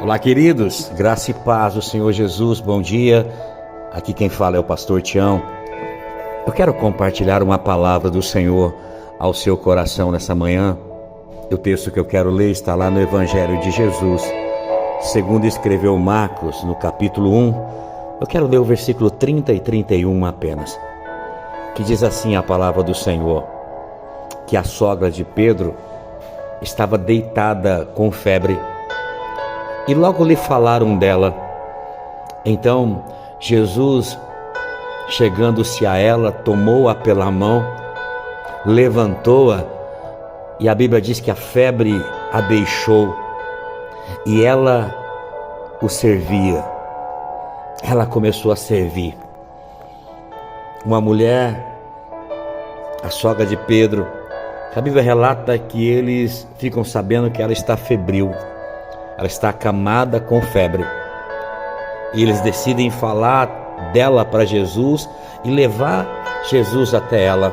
Olá, queridos, graça e paz do Senhor Jesus, bom dia. Aqui quem fala é o pastor Tião. Eu quero compartilhar uma palavra do Senhor ao seu coração nessa manhã. O texto que eu quero ler está lá no Evangelho de Jesus, segundo escreveu Marcos, no capítulo 1. Eu quero ler o versículo 30 e 31 apenas, que diz assim a palavra do Senhor: que a sogra de Pedro estava deitada com febre, e logo lhe falaram dela. Então Jesus, chegando-se a ela, tomou-a pela mão, levantou-a, e a Bíblia diz que a febre a deixou, e ela o servia. Ela começou a servir. Uma mulher, a sogra de Pedro, a Bíblia relata que eles ficam sabendo que ela está febril, ela está acamada com febre, e eles decidem falar dela para Jesus e levar Jesus até ela.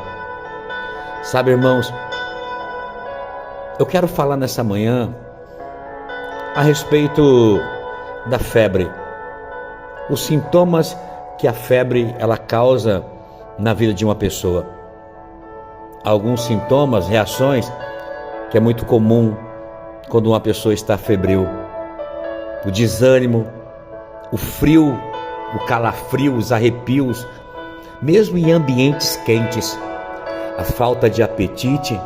Sabe, irmãos, eu quero falar nessa manhã a respeito da febre, os sintomas que a febre ela causa na vida de uma pessoa. Alguns sintomas, reações que é muito comum quando uma pessoa está febril: o desânimo, o frio, o calafrio, os arrepios, mesmo em ambientes quentes, a falta de apetite,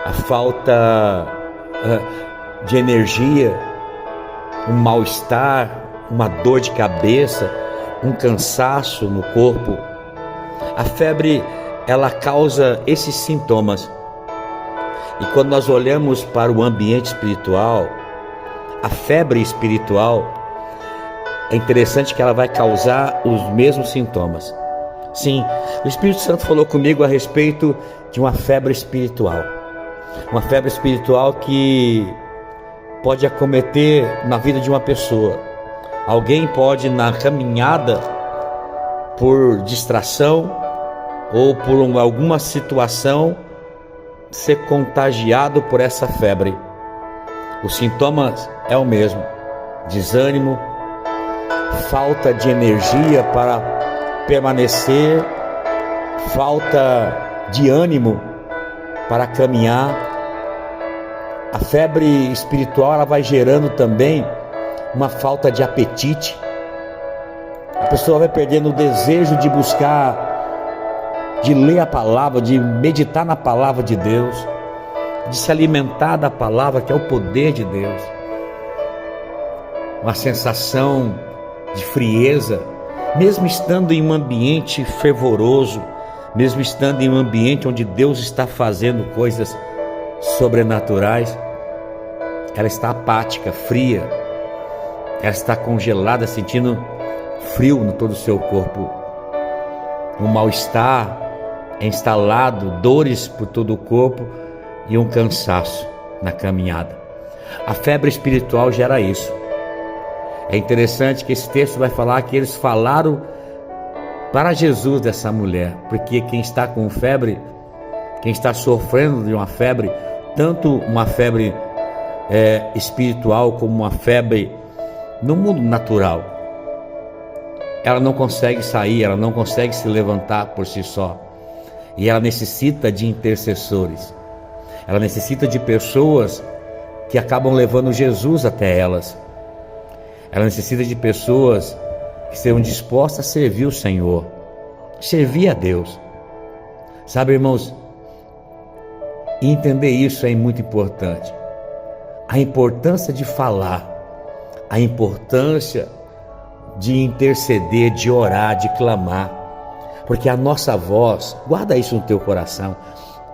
a falta de energia, um mal-estar, uma dor de cabeça, um cansaço no corpo. A febre ela causa esses sintomas. E quando nós olhamos para o ambiente espiritual, a febre espiritual, é interessante que ela vai causar os mesmos sintomas. Sim, o Espírito Santo falou comigo a respeito de uma febre espiritual. Uma febre espiritual que pode acometer na vida de uma pessoa. Alguém pode, na caminhada, por distração ou por alguma situação, ser contagiado por essa febre. Os sintomas é o mesmo: desânimo, falta de energia para permanecer, falta de ânimo para caminhar. A febre espiritual ela vai gerando também uma falta de apetite. A pessoa vai perdendo o desejo de buscar, de ler a palavra, de meditar na palavra de Deus, de se alimentar da palavra, que é o poder de Deus. Uma sensação de frieza, mesmo estando em um ambiente fervoroso, mesmo estando em um ambiente onde Deus está fazendo coisas sobrenaturais, ela está apática, fria, ela está congelada, sentindo frio no todo o seu corpo, um mal-estar instalado, dores por todo o corpo e um cansaço na caminhada. A febre espiritual gera isso. É interessante que esse texto vai falar que eles falaram para Jesus dessa mulher, porque quem está com febre, quem está sofrendo de uma febre, tanto uma febre espiritual como uma febre no mundo natural, ela não consegue sair, ela não consegue se levantar por si só. E ela necessita de intercessores. Ela necessita de pessoas que acabam levando Jesus até elas. Ela necessita de pessoas que sejam dispostas a servir o Senhor, servir a Deus. Sabe, irmãos, entender isso é muito importante. A importância de falar, a importância de interceder, de orar, de clamar. Porque a nossa voz, guarda isso no teu coração,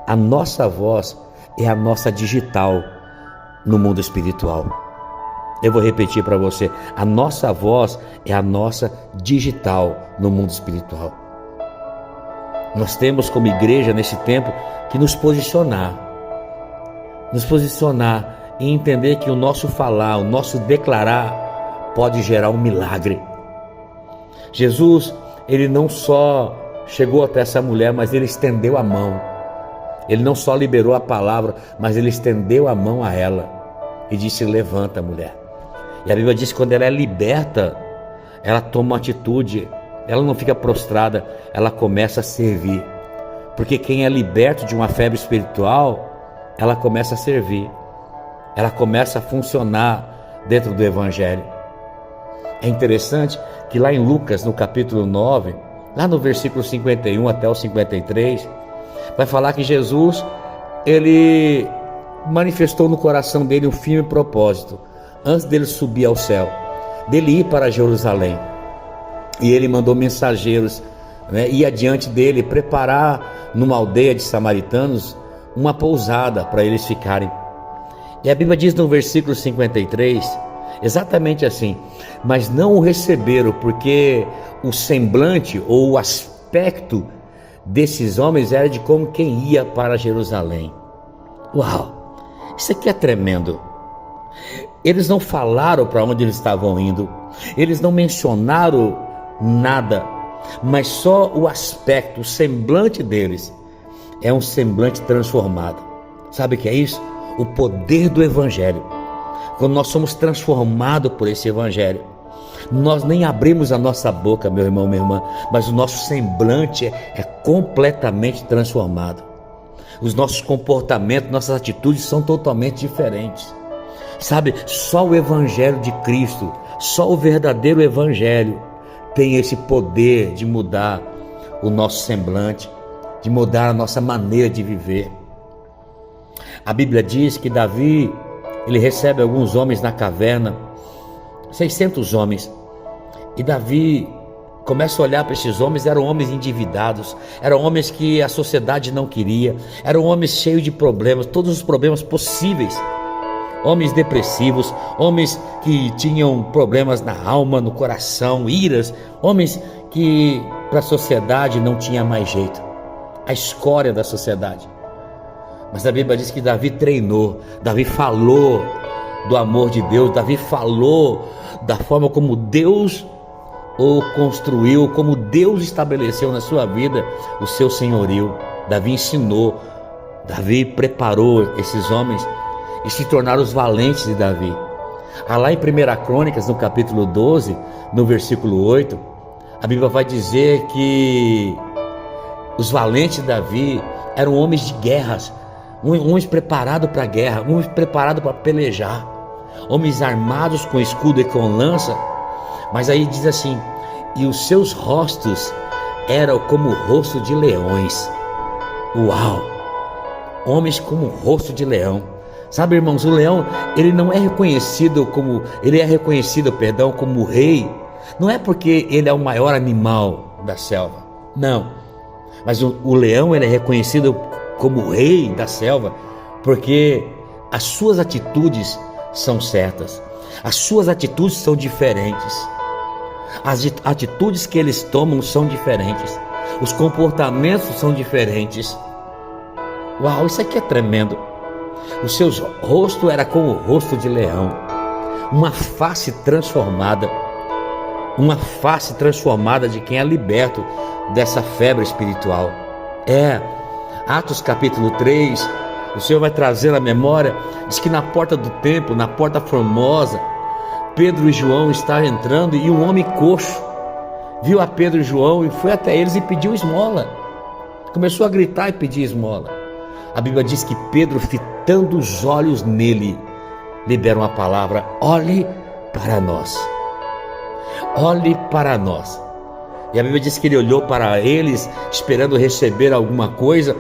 a nossa voz é a nossa digital no mundo espiritual. Eu vou repetir para você: a nossa voz é a nossa digital no mundo espiritual. Nós temos como igreja nesse tempo que nos posicionar e entender que o nosso falar, o nosso declarar pode gerar um milagre. Jesus, ele não só chegou até essa mulher, mas ele estendeu a mão. Ele não só liberou a palavra, mas ele estendeu a mão a ela e disse: levanta, mulher. E a Bíblia diz que quando ela é liberta, ela toma uma atitude, ela não fica prostrada, ela começa a servir. Porque quem é liberto de uma febre espiritual, ela começa a servir, ela começa a funcionar dentro do Evangelho. É interessante que lá em Lucas, no capítulo 9, lá no versículo 51 até o 53, vai falar que Jesus, ele manifestou no coração dele um firme propósito, antes dele subir ao céu, dele ir para Jerusalém. E ele mandou mensageiros, ir adiante dele, preparar numa aldeia de samaritanos uma pousada para eles ficarem. E a Bíblia diz no versículo 53, exatamente assim: mas não o receberam, porque o semblante ou o aspecto desses homens era de como quem ia para Jerusalém. Uau, isso aqui é tremendo. Eles não falaram para onde eles estavam indo, eles não mencionaram nada, mas só o aspecto, o semblante deles é um semblante transformado. Sabe o que é isso? O poder do Evangelho. Quando nós somos transformados por esse Evangelho, nós nem abrimos a nossa boca, meu irmão, minha irmã, mas o nosso semblante é completamente transformado. Os nossos comportamentos, nossas atitudes são totalmente diferentes. Sabe, só o Evangelho de Cristo, só o verdadeiro Evangelho tem esse poder de mudar o nosso semblante, de mudar a nossa maneira de viver. A Bíblia diz que Davi, ele recebe alguns homens na caverna, 600 homens, e Davi começa a olhar para esses homens. Eram homens endividados, eram homens que a sociedade não queria, eram homens cheios de problemas, todos os problemas possíveis, homens depressivos, homens que tinham problemas na alma, no coração, iras, homens que para a sociedade não tinha mais jeito, a escória da sociedade. Mas a Bíblia diz que Davi treinou, Davi falou do amor de Deus, Davi falou da forma como Deus o construiu, como Deus estabeleceu na sua vida o seu senhorio. Davi ensinou, Davi preparou esses homens e se tornaram os valentes de Davi. Lá em 1 Crônicas, no capítulo 12, no versículo 8, a Bíblia vai dizer que os valentes de Davi eram homens de guerras, homens preparados para a guerra, homens preparados para pelejar, homens armados com escudo e com lança. Mas aí diz assim: e os seus rostos eram como o rosto de leões. Uau! Homens como o rosto de leão. Sabe, irmãos, o leão, ele não é reconhecido como, ele é reconhecido, como rei, não é porque ele é o maior animal da selva, não, mas o leão, ele é reconhecido como rei da selva, porque as suas atitudes são certas, as suas atitudes são diferentes, as atitudes que eles tomam são diferentes, os comportamentos são diferentes. Uau, isso aqui é tremendo. O seu rosto era como o rosto de leão, uma face transformada de quem é liberto dessa febre espiritual. Atos capítulo 3, o Senhor vai trazer à memória, diz que na porta do templo, na porta formosa, Pedro e João estavam entrando e um homem coxo viu a Pedro e João e foi até eles e pediu esmola, começou a gritar e pedir esmola. A Bíblia diz que Pedro, fitando os olhos nele, libera uma palavra: olhe para nós, olhe para nós. E a Bíblia diz que ele olhou para eles esperando receber alguma coisa,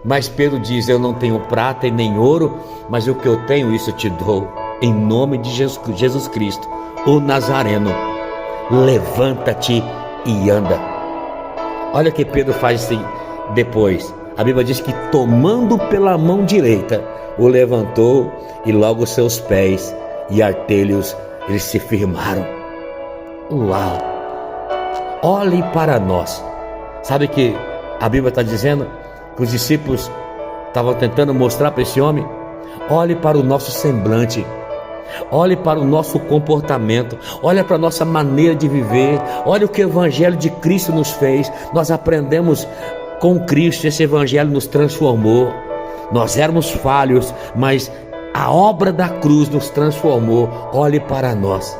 mas Pedro diz: eu não tenho prata e nem ouro, mas o que eu tenho, isso eu te dou. Em nome de Jesus Cristo, o Nazareno, levanta-te e anda. Olha o que Pedro faz assim depois. A Bíblia diz que, tomando pela mão direita, o levantou, e logo seus pés e artelhos eles se firmaram. Uau! Olhe para nós. Sabe que a Bíblia está dizendo que os discípulos estavam tentando mostrar para esse homem: olhe para o nosso semblante, olhe para o nosso comportamento, olhe para a nossa maneira de viver, olhe o que o Evangelho de Cristo nos fez. Nós aprendemos com Cristo, esse Evangelho nos transformou. Nós éramos falhos, mas A obra da cruz nos transformou. Olhe para nós.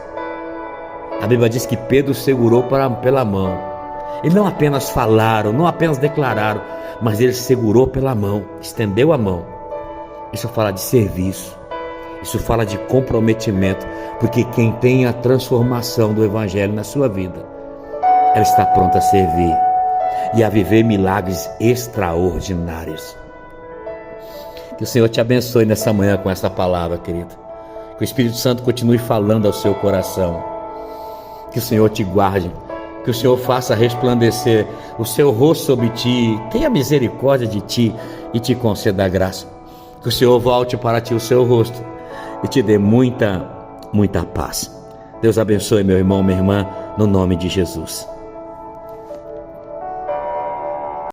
A Bíblia diz que Pedro segurou pela mão. E não apenas falaram, não apenas declararam, mas ele segurou pela mão, estendeu a mão. Isso fala de serviço. Isso fala de comprometimento, porque quem tem a transformação do Evangelho na sua vida, ela está pronta a servir e a viver milagres extraordinários. Que o Senhor te abençoe nessa manhã com essa palavra, querido. Que o Espírito Santo continue falando ao seu coração. Que o Senhor te guarde, que o Senhor faça resplandecer o seu rosto sobre ti, tenha misericórdia de ti e te conceda a graça. Que o Senhor volte para ti o seu rosto e te dê muita paz. Deus abençoe, meu irmão, minha irmã, no nome de Jesus.